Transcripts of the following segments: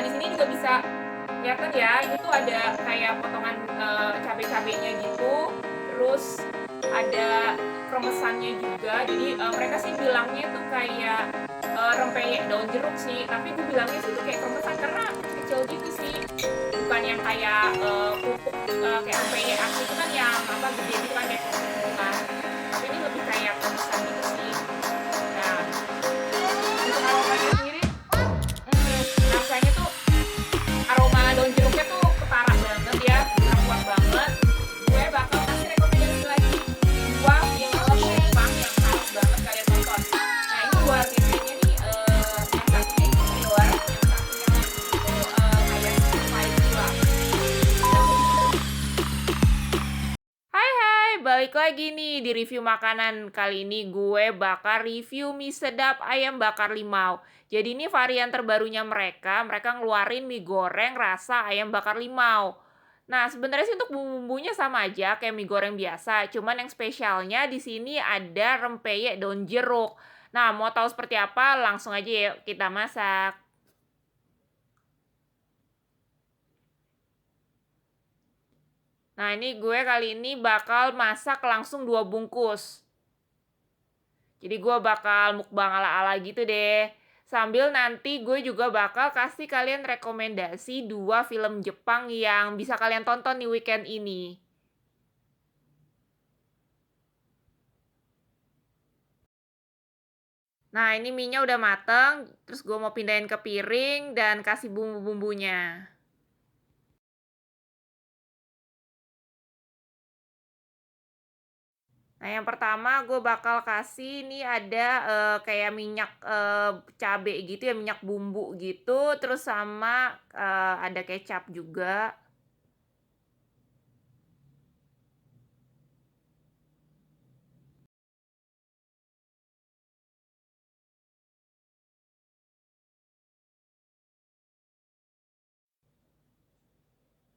Nah, di sini juga bisa kelihatan ya, ini tuh ada kayak potongan cabai-cabainya gitu, terus ada kremesannya juga. Jadi mereka sih bilangnya tuh kayak rempeyek daun jeruk sih, tapi gue bilangnya sih tuh kayak kremesan karena kecil gitu sih, bukan yang kayak kerupuk kayak rempeyek asli itu kan yang apa gede gitu kan kayak kerupuk gitu kan, tapi ini lebih kayak kremesan gitu sih. Nah, untuk aromanya sendiri, rasanya tuh aroma daun jeruknya tuh ketara banget ya, benar kuat banget. Gue bakal kasih rekomendasi lagi dua film Jepang yang harus banget kalian tonton. Nah, ini dua genrenya nih, yang satunya itu thriller, yang satunya lagi itu kayak sci-fi gitu lah. Hai hai, balik lagi nih di review makanan. Kali ini gue bakal review mie sedap ayam bakar limau. Jadi ini varian terbarunya mereka ngeluarin mie goreng rasa ayam bakar limau. Nah, sebenarnya sih untuk bumbu-bumbunya sama aja kayak mie goreng biasa, cuman yang spesialnya di sini ada rempeyek daun jeruk. Nah, mau tahu seperti apa? Langsung aja yuk kita masak. Nah, ini gue kali ini bakal masak langsung 2 bungkus. Jadi gue bakal mukbang ala-ala gitu deh. Sambil nanti gue juga bakal kasih kalian rekomendasi 2 film Jepang yang bisa kalian tonton di weekend ini. Nah, ini minyak udah mateng, terus gue mau pindahin ke piring dan kasih bumbu-bumbunya. Nah, yang pertama gue bakal kasih ini ada kayak minyak cabe gitu ya, minyak bumbu gitu, terus sama ada kecap juga.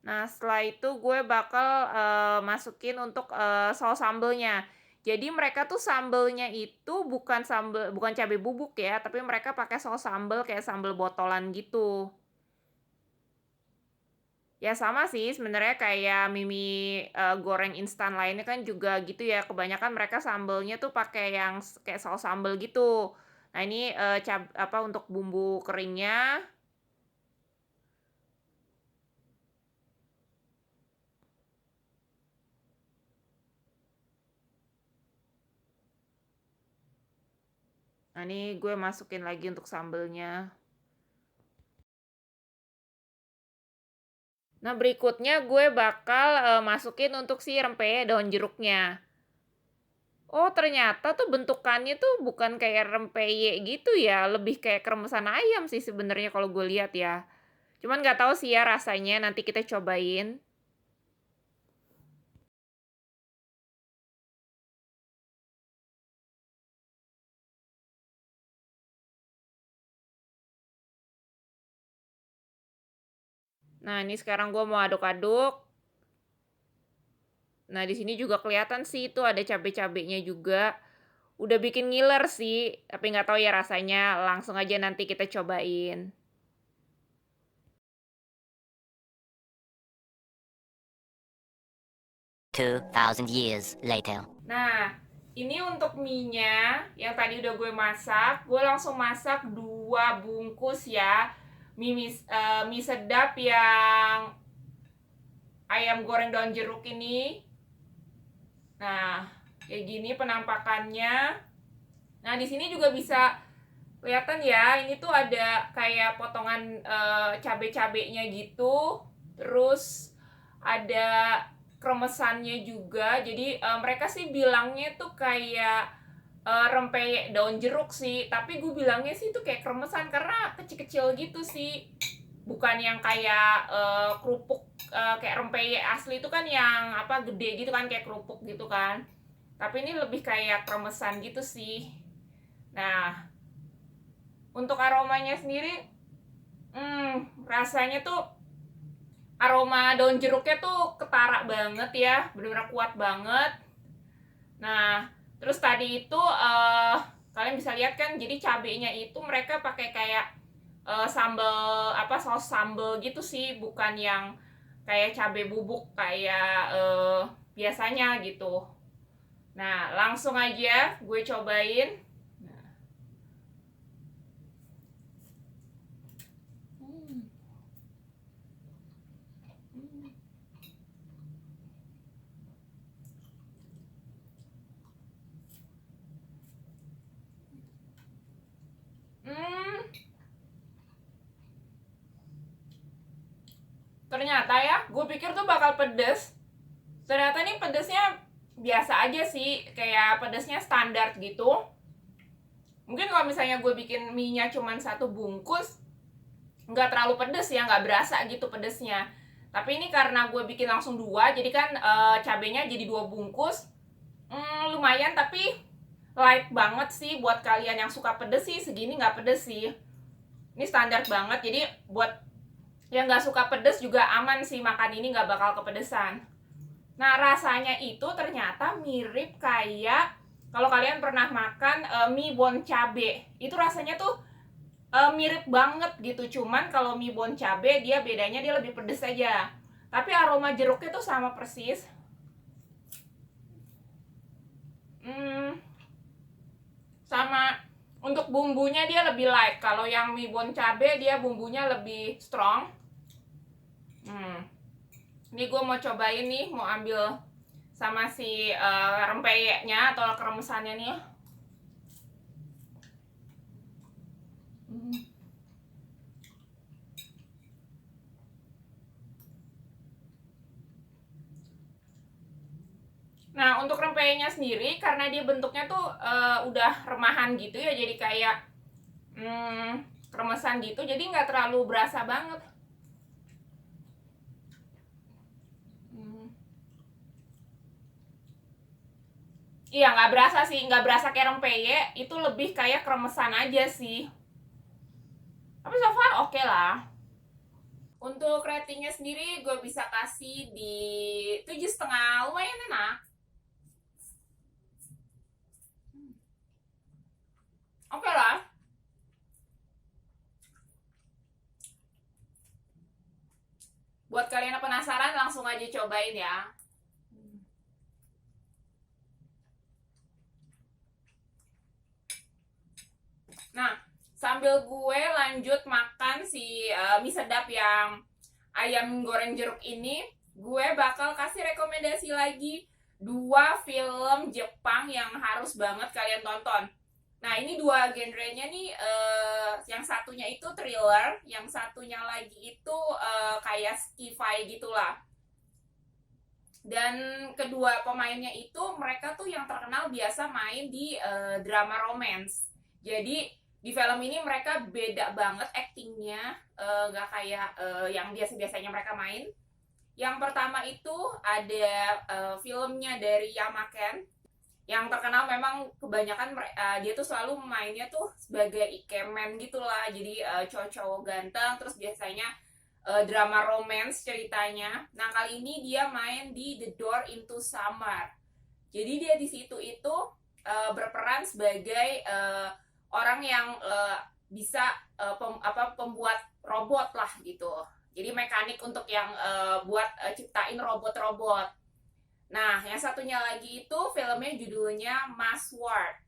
Nah, setelah itu gue bakal masukin untuk saus sambelnya. Jadi mereka tuh sambelnya itu bukan cabai bubuk ya, tapi mereka pakai saus sambel kayak sambel botolan gitu. Ya sama sih sebenarnya kayak goreng instan lainnya kan juga gitu ya. Kebanyakan mereka sambelnya tuh pakai yang kayak saus sambel gitu. Nah, ini apa untuk bumbu keringnya. Nah, ini gue masukin lagi untuk sambelnya. Nah, berikutnya gue bakal masukin untuk si rempeyek daun jeruknya. Oh, ternyata tuh bentukannya tuh bukan kayak rempeyek gitu ya, lebih kayak kremesan ayam sih sebenarnya kalau gue lihat ya. Cuman nggak tahu sih ya rasanya, nanti kita cobain. Nah, ini sekarang gue mau aduk-aduk. Nah, di sini juga kelihatan sih itu ada cabai-cabainya juga. Udah bikin ngiler sih, tapi nggak tahu ya rasanya. Langsung aja nanti kita cobain. 2,000 years later. Nah, ini untuk mie-nya yang tadi udah gue masak, gue langsung masak 2 bungkus ya. Mie sedap yang ayam goreng daun jeruk ini. Nah, kayak gini penampakannya. Nah, di sini juga bisa kelihatan ya, ini tuh ada kayak potongan cabe-cabenya gitu. Terus ada kremesannya juga. Jadi mereka sih bilangnya tuh kayak rempeyek daun jeruk sih, tapi gue bilangnya sih itu kayak kremesan karena kecil-kecil gitu sih. Bukan yang kayak kerupuk kayak rempeyek asli itu kan yang apa gede gitu kan kayak kerupuk gitu kan. Tapi ini lebih kayak kremesan gitu sih. Nah, untuk aromanya sendiri, rasanya tuh aroma daun jeruknya tuh ketara banget ya, benar-benar kuat banget. Nah, terus tadi itu kalian bisa lihat kan, jadi cabenya itu mereka pakai kayak sambal apa saus sambal gitu sih, bukan yang kayak cabai bubuk kayak biasanya gitu. Nah, langsung aja gue cobain. Nah. Hmm. Hmm. Ternyata ya, gue pikir tuh bakal pedes. Ternyata nih pedesnya biasa aja sih, kayak pedesnya standar gitu. Mungkin kalau misalnya gue bikin mie-nya cuma satu bungkus, nggak terlalu pedes ya, nggak berasa gitu pedesnya. Tapi ini karena gue bikin langsung dua, jadi kan cabenya jadi 2 bungkus. Lumayan, tapi light banget sih buat kalian yang suka pedes sih, segini nggak pedes sih. Ini standar banget, jadi buat yang nggak suka pedes juga aman sih, makan ini nggak bakal kepedesan. Nah, rasanya itu ternyata mirip kayak kalau kalian pernah makan mie bon cabe. Itu rasanya tuh mirip banget gitu. Cuman kalau mie bon cabe dia bedanya dia lebih pedes aja. Tapi aroma jeruknya tuh sama persis. Sama untuk bumbunya dia lebih light. Kalau yang mie bon cabe dia bumbunya lebih strong. Ini gue mau cobain nih, mau ambil sama si rempeyeknya atau keremesannya nih. Nah, untuk rempeyeknya sendiri karena dia bentuknya tuh udah remahan gitu ya, jadi kayak keremesan gitu, jadi nggak terlalu berasa banget. Iya, nggak berasa sih, nggak berasa kayak rempeyek, itu lebih kayak kremesan aja sih. Tapi so far oke lah. Untuk ratingnya sendiri gue bisa kasih di 7,5, lumayan enak. Oke lah. Buat kalian yang penasaran langsung aja cobain ya. Nah, sambil gue lanjut makan si mie sedap yang ayam goreng jeruk ini, gue bakal kasih rekomendasi lagi 2 film Jepang yang harus banget kalian tonton. Nah, ini 2 genrenya nih, yang satunya itu thriller, yang satunya lagi itu kayak sci-fi gitulah. Dan kedua pemainnya itu mereka tuh yang terkenal biasa main di drama romance. Jadi di film ini mereka beda banget aktingnya, nggak kayak yang biasa-biasanya mereka main. Yang pertama itu ada filmnya dari Yamaken, yang terkenal memang kebanyakan dia tuh selalu mainnya tuh sebagai ikemen gitulah, jadi cowok-cowok ganteng, terus biasanya drama romance ceritanya. Nah, kali ini dia main di The Door into Summer. Jadi dia di situ itu berperan sebagai orang yang bisa pembuat robot lah gitu. Jadi mekanik untuk yang buat ciptain robot-robot. Nah, yang satunya lagi itu filmnya judulnya Mass Ward.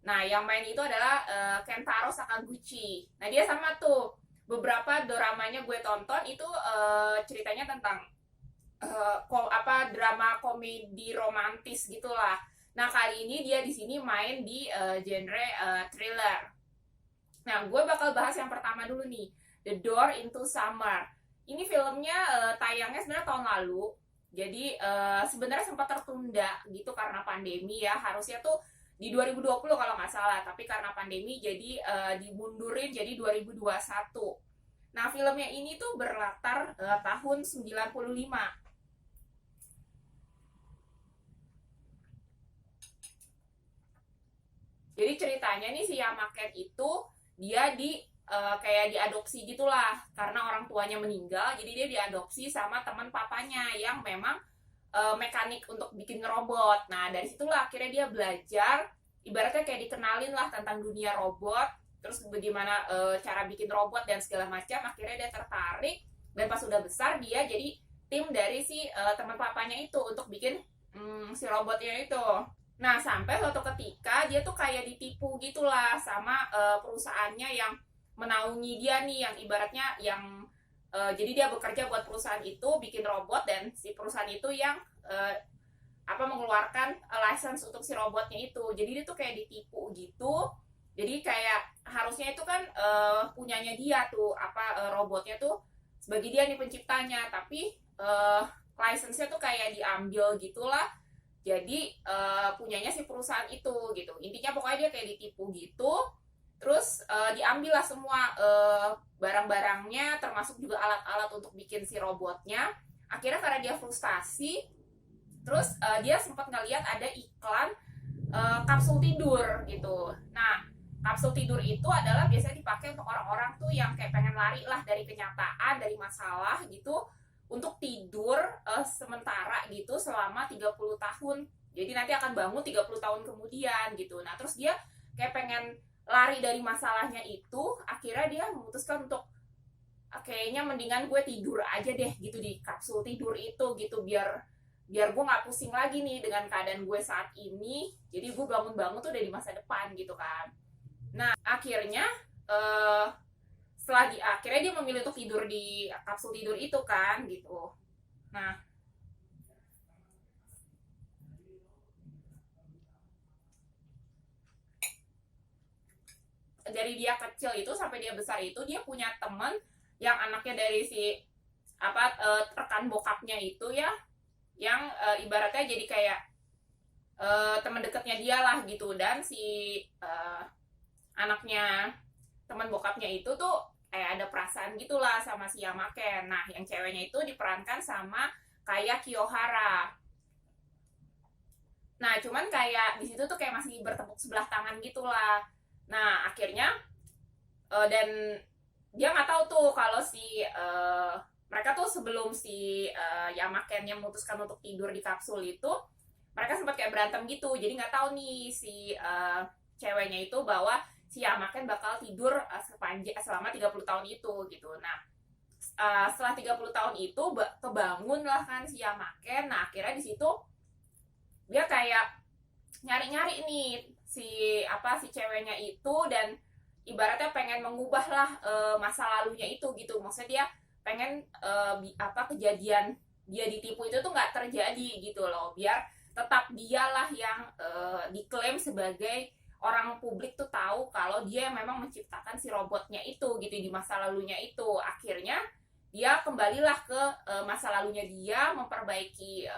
Nah, yang main itu adalah Kentaro Sakaguchi. Nah, dia sama tuh beberapa doramanya gue tonton itu ceritanya tentang drama komedi romantis gitulah. Nah, kali ini dia di sini main di genre thriller. Nah, gue bakal bahas yang pertama dulu nih, The Door into Summer. Ini filmnya tayangnya sebenarnya tahun lalu. Jadi sebenarnya sempat tertunda gitu karena pandemi ya. Harusnya tuh di 2020 kalau nggak salah, tapi karena pandemi jadi dimundurin jadi 2021. Nah, filmnya ini tuh berlatar tahun 95. Jadi ceritanya nih si Yamaken itu dia kayak diadopsi gitulah karena orang tuanya meninggal, jadi dia diadopsi sama teman papanya yang memang mekanik untuk bikin robot. Nah, dari situlah akhirnya dia belajar, ibaratnya kayak dikenalin lah tentang dunia robot. terus bagaimana cara bikin robot dan segala macam. Akhirnya dia tertarik, dan pas udah besar dia jadi tim dari si teman papanya itu untuk bikin si robotnya itu. Nah, sampai suatu ketika dia tuh kayak ditipu gitulah sama perusahaannya yang menaungi dia nih, yang ibaratnya yang jadi dia bekerja buat perusahaan itu bikin robot, dan si perusahaan itu yang mengeluarkan license untuk si robotnya itu. Jadi dia tuh kayak ditipu gitu. Jadi kayak harusnya itu kan punyanya dia tuh robotnya tuh sebagai dia nih penciptanya, tapi license-nya tuh kayak diambil gitulah, jadi punyanya si perusahaan itu gitu. Intinya pokoknya dia kayak ditipu gitu. Terus diambil lah semua barang-barangnya, termasuk juga alat-alat untuk bikin si robotnya. Akhirnya karena dia frustasi, terus dia sempat ngeliat ada iklan kapsul tidur gitu. Nah, kapsul tidur itu adalah biasanya dipakai untuk orang-orang tuh yang kayak pengen lari lah dari kenyataan, dari masalah gitu, untuk tidur sementara gitu selama 30 tahun. Jadi nanti akan bangun 30 tahun kemudian gitu. Nah, terus dia kayak pengen lari dari masalahnya itu. Akhirnya dia memutuskan untuk kayaknya mendingan gue tidur aja deh gitu di kapsul tidur itu gitu, biar gue nggak pusing lagi nih dengan keadaan gue saat ini. Jadi gue bangun-bangun tuh udah di masa depan gitu kan. Nah, akhirnya akhirnya dia memilih untuk tidur di kapsul tidur itu kan gitu. Nah, dari dia kecil itu sampai dia besar itu dia punya temen yang anaknya dari si rekan bokapnya itu ya, yang ibaratnya jadi kayak teman dekatnya dia lah gitu. Dan si anaknya teman bokapnya itu tuh kayak ada perasaan gitulah sama si Yamaken. Nah, yang ceweknya itu diperankan sama kayak Kiyohara. Nah, cuman kayak di situ tuh kayak masih bertepuk sebelah tangan gitulah. Nah, akhirnya dan dia nggak tahu tuh kalau si mereka tuh sebelum si Yamaken yang memutuskan untuk tidur di kapsul itu, mereka sempat kayak berantem gitu. Jadi nggak tahu nih si ceweknya itu bahwa si Yamaken bakal tidur selama 30 tahun itu gitu. Nah, setelah 30 tahun itu kebangun lah kan si Yamaken. Nah, akhirnya di situ dia kayak nyari-nyari nih si ceweknya itu, dan ibaratnya pengen mengubah lah masa lalunya itu gitu. Maksudnya dia pengen kejadian dia ditipu itu tuh nggak terjadi gitu loh, biar tetap dialah yang diklaim sebagai orang publik tuh tahu kalau dia memang menciptakan si robotnya itu gitu di masa lalunya itu. Akhirnya dia kembalilah ke masa lalunya dia, memperbaiki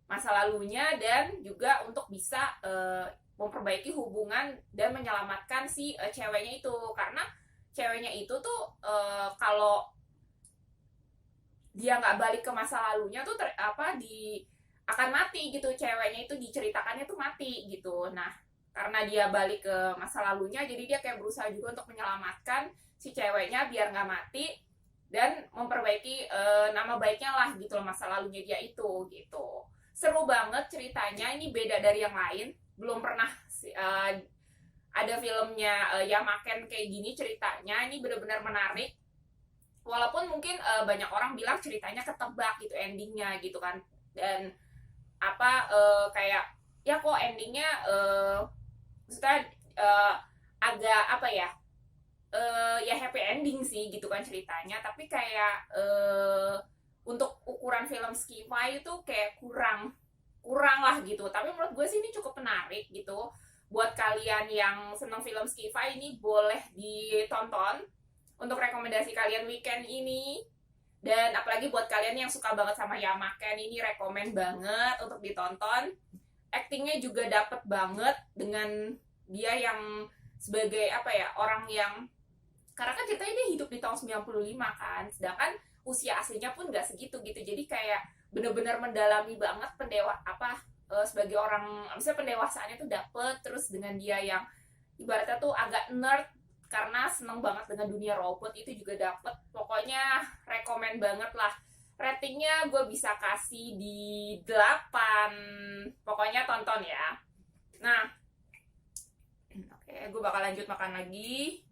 masa lalunya, dan juga untuk bisa memperbaiki hubungan dan menyelamatkan si ceweknya itu. Karena ceweknya itu tuh kalau dia nggak balik ke masa lalunya tuh akan mati gitu. Ceweknya itu diceritakannya tuh mati gitu. Nah, karena dia balik ke masa lalunya, jadi dia kayak berusaha juga untuk menyelamatkan si ceweknya biar nggak mati, dan memperbaiki nama baiknya lah gitu loh, masa lalunya dia itu gitu. Seru banget ceritanya, ini beda dari yang lain. Belum pernah ada filmnya Yamaken kayak gini ceritanya. Ini benar-benar menarik. Walaupun mungkin banyak orang bilang ceritanya ketebak gitu endingnya gitu kan. Dan kayak ya kok endingnya maksudnya agak ya happy ending sih gitu kan ceritanya, tapi kayak untuk ukuran film sci-fi itu kayak kurang lah gitu. Tapi menurut gue sih ini cukup menarik gitu. Buat kalian yang senang film sci-fi, ini boleh ditonton untuk rekomendasi kalian weekend ini. Dan apalagi buat kalian yang suka banget sama Yamaken, ini rekomen banget untuk ditonton. Actingnya juga dapet banget dengan dia yang sebagai orang yang, karena kan ceritanya dia hidup di tahun 95 kan, sedangkan usia aslinya pun nggak segitu gitu. Jadi kayak bener-bener mendalami banget sebagai orang, misalnya pendewasaannya tuh dapet. Terus dengan dia yang ibaratnya tuh agak nerd karena seneng banget dengan dunia robot, itu juga dapet. Pokoknya rekomen banget lah. Ratingnya gue bisa kasih di 8. Pokoknya tonton ya. Nah, oke. gue bakal lanjut makan lagi.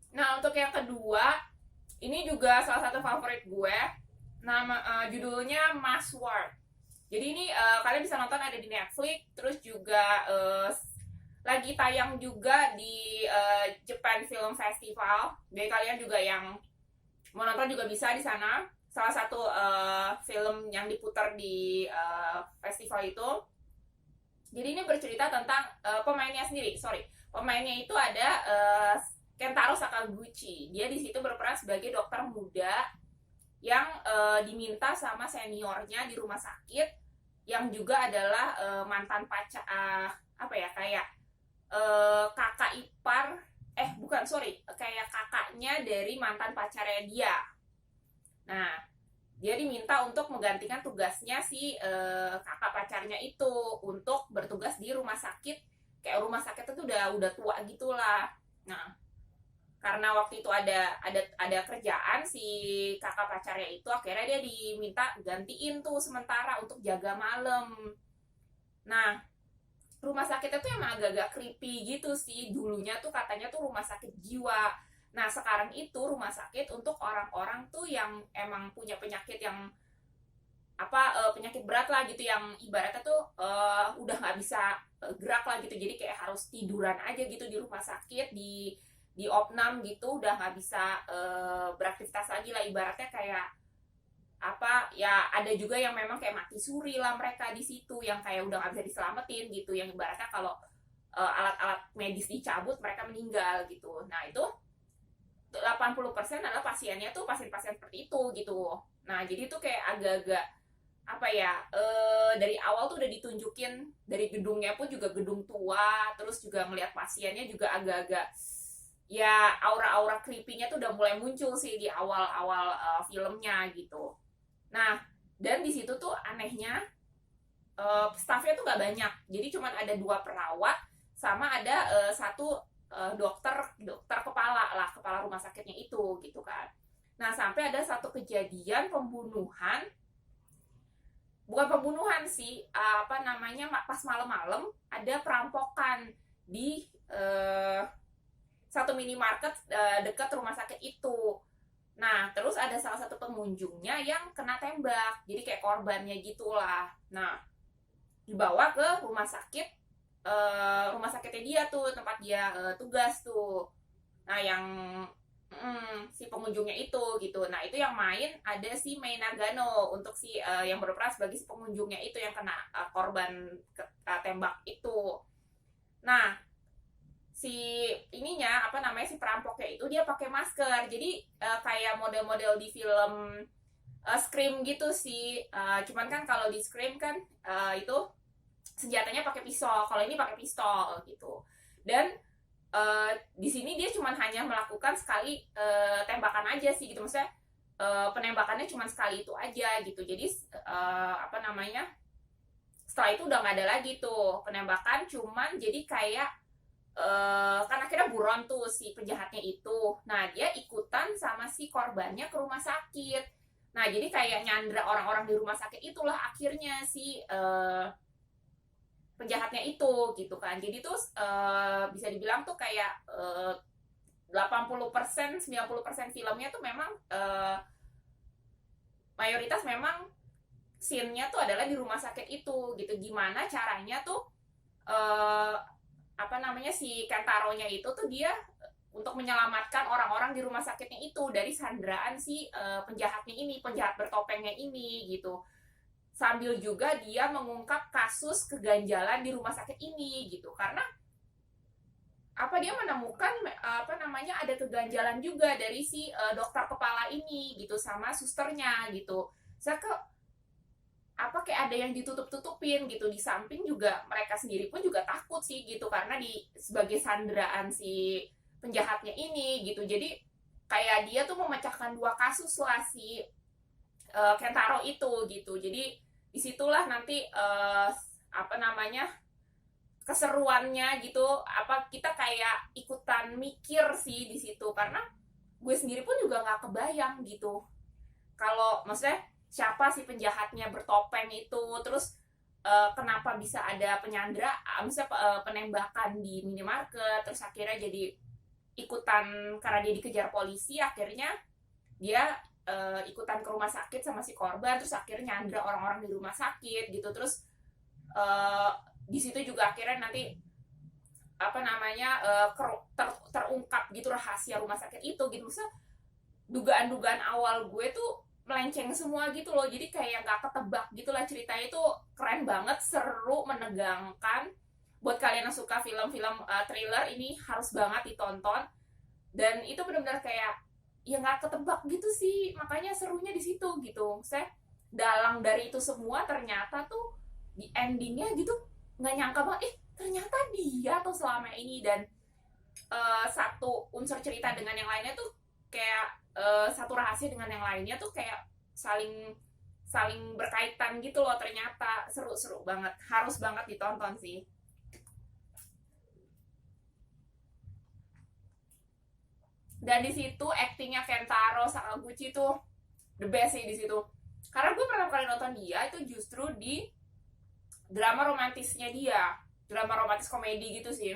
Nah, untuk yang kedua, ini juga salah satu favorit gue. Judulnya Masward. Jadi ini kalian bisa nonton, ada di Netflix, terus juga lagi tayang juga di Japan Film Festival. Jadi kalian juga yang mau nonton juga bisa di sana. Salah satu film yang diputar di festival itu. Jadi ini bercerita tentang pemainnya sendiri. Pemainnya itu ada Kentaro Sakaguchi. Dia di situ berperan sebagai dokter muda yang diminta sama seniornya di rumah sakit, yang juga adalah mantan pacar, kayak kakak ipar, kayak kakaknya dari mantan pacarnya dia. Nah, dia diminta untuk menggantikan tugasnya si kakak pacarnya itu untuk bertugas di rumah sakit. Kayak rumah sakit itu udah tua gitulah. Nah, karena waktu itu ada kerjaan, si kakak pacarnya itu akhirnya dia diminta gantiin tuh sementara untuk jaga malam. Nah, rumah sakit itu emang agak-agak creepy gitu sih. Dulunya tuh katanya tuh rumah sakit jiwa. Nah, sekarang itu rumah sakit untuk orang-orang tuh yang emang punya penyakit yang penyakit berat lah gitu, yang ibaratnya tuh udah nggak bisa gerak lah gitu. Jadi kayak harus tiduran aja gitu di rumah sakit, di opnam gitu, udah nggak bisa beraktivitas lagi lah, ibaratnya kayak ada juga yang memang kayak mati suri lah mereka di situ, yang kayak udah nggak bisa diselamatin gitu, yang ibaratnya kalau alat-alat medis dicabut mereka meninggal gitu. Nah, itu 80% adalah pasiennya tuh pasien-pasien seperti itu gitu. Nah, jadi itu kayak agak-agak dari awal tuh udah ditunjukin, dari gedungnya pun juga gedung tua, terus juga ngelihat pasiennya juga agak-agak ya aura-aura creepy-nya tuh udah mulai muncul sih di awal-awal filmnya gitu. Nah, dan di situ tuh anehnya staffnya tuh gak banyak. Jadi cuma ada 2 perawat sama ada satu dokter kepala rumah sakitnya itu gitu kan. Nah, sampai ada satu kejadian pembunuhan, bukan pembunuhan sih, pas malam-malam ada perampokan di satu minimarket dekat rumah sakit itu. Nah, terus ada salah satu pengunjungnya yang kena tembak, jadi kayak korbannya gitulah. Nah, dibawa ke rumah sakitnya dia tuh, tempat dia tugas tuh. Nah, yang si pengunjungnya itu gitu. Nah, itu yang main ada si Mei Nagano, untuk si yang berperan sebagai si pengunjungnya itu yang kena korban tembak itu. Nah, si si perampoknya itu dia pakai masker, jadi kayak model-model di film Scream gitu sih. Cuman kan kalau di Scream kan itu senjatanya pakai pisau, kalau ini pakai pistol gitu. Dan di sini dia cuman hanya melakukan sekali tembakan aja sih gitu, maksudnya penembakannya cuma sekali itu aja gitu. Jadi setelah itu udah nggak ada lagi tuh penembakan, cuman jadi kayak kan akhirnya buron tuh si penjahatnya itu. Nah, dia ikutan sama si korbannya ke rumah sakit. Nah, jadi kayak nyandra orang-orang di rumah sakit itulah akhirnya si penjahatnya itu gitu kan. Jadi tuh bisa dibilang tuh kayak 80%, 90% filmnya tuh memang mayoritas memang scene-nya tuh adalah di rumah sakit itu gitu. Gimana caranya tuh si Kentaro-nya itu tuh dia untuk menyelamatkan orang-orang di rumah sakitnya itu dari sandraan si penjahatnya ini, penjahat bertopengnya ini gitu. Sambil juga dia mengungkap kasus keganjalan di rumah sakit ini gitu. Karena dia menemukan ada keganjalan juga dari si dokter kepala ini gitu sama susternya gitu. Saya kayak ada yang ditutup-tutupin gitu. Di samping juga mereka sendiri pun juga takut sih gitu, karena sebagai sandraan si penjahatnya ini gitu. Jadi kayak dia tuh memecahkan 2 kasus lah si Kentaro itu gitu. Jadi disitulah nanti keseruannya gitu. Kita kayak ikutan mikir sih di situ, karena gue sendiri pun juga nggak kebayang gitu kalau maksudnya siapa sih penjahatnya bertopeng itu, terus kenapa bisa ada penyanderaan, misalnya penembakan di minimarket, terus akhirnya jadi ikutan karena dia dikejar polisi, akhirnya dia ikutan ke rumah sakit sama si korban, terus akhirnya nyandra orang-orang di rumah sakit gitu. Terus di situ juga akhirnya nanti apa namanya terungkap gitu rahasia rumah sakit itu gitu. Maksudnya dugaan-dugaan awal gue tuh melenceng semua gitu loh, jadi kayak nggak ketebak gitu lah. Ceritanya itu keren banget, seru, menegangkan. Buat kalian yang suka film-film thriller, ini harus banget ditonton. Dan itu benar-benar kayak ya nggak ketebak gitu sih, makanya serunya di situ gitu. Saya dalang dari itu semua ternyata tuh di endingnya gitu nggak nyangka banget, ternyata dia tuh selama ini. Dan satu unsur cerita dengan yang lainnya tuh kayak satu rahasia dengan yang lainnya tuh kayak saling berkaitan gitu loh. Ternyata seru banget, harus banget ditonton sih. Dan di situ aktingnya Kentaro Sakaguchi tuh the best sih di situ, karena gue pertama kali nonton dia itu justru di drama romantisnya dia, drama romantis komedi gitu sih.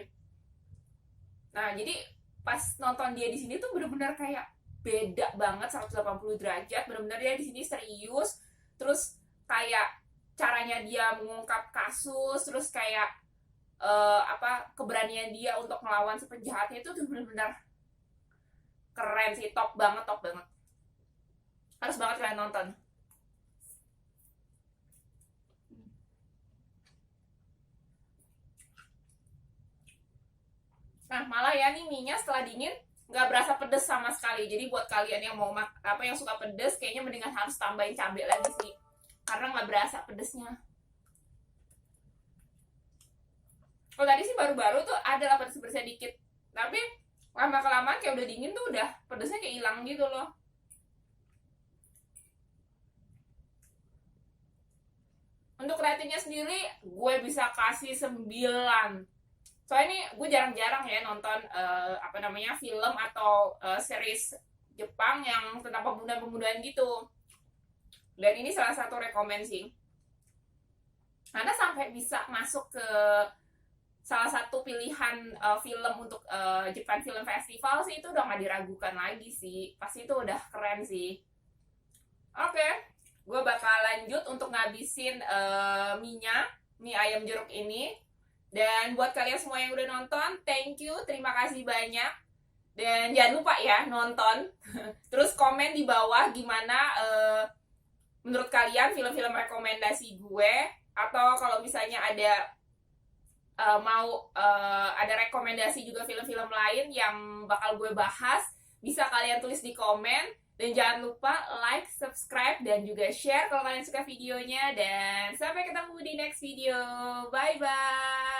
Nah jadi pas nonton dia di sini tuh bener-bener kayak beda banget 180 derajat. Bener-bener dia di sini serius, terus kayak caranya dia mengungkap kasus, terus kayak keberanian dia untuk melawan si penjahatnya itu tuh bener-bener keren sih, top banget, harus banget kalian nonton. Nah malah ya nih mie-nya setelah dingin nggak berasa pedes sama sekali. Jadi buat kalian yang mau yang suka pedes, kayaknya mendingan harus tambahin cabai lagi sih, karena nggak berasa pedesnya. Kalau tadi sih baru-baru tuh ada lah pedes-pedesnya dikit, tapi lama kelamaan kayak udah dingin tuh udah pedesnya kayak hilang gitu loh. Untuk ratingnya sendiri gue bisa kasih 9. Soalnya ini gue jarang-jarang ya nonton film atau series Jepang yang tentang pembunuhan-pembunuhan gitu. Dan ini salah satu rekomend sih. Karena sampai bisa masuk ke salah satu pilihan film untuk Japan Film Festival sih, itu udah gak diragukan lagi sih. Pasti itu udah keren sih. Oke, gue bakal lanjut untuk ngabisin mie ayam jeruk ini. Dan buat kalian semua yang udah nonton, thank you, terima kasih banyak. Dan jangan lupa ya nonton. Terus komen di bawah gimana menurut kalian film-film rekomendasi gue, atau kalau misalnya ada ada rekomendasi juga film-film lain yang bakal gue bahas, bisa kalian tulis di komen. Dan jangan lupa like, subscribe, dan juga share kalau kalian suka videonya. Dan sampai ketemu di next video. Bye-bye.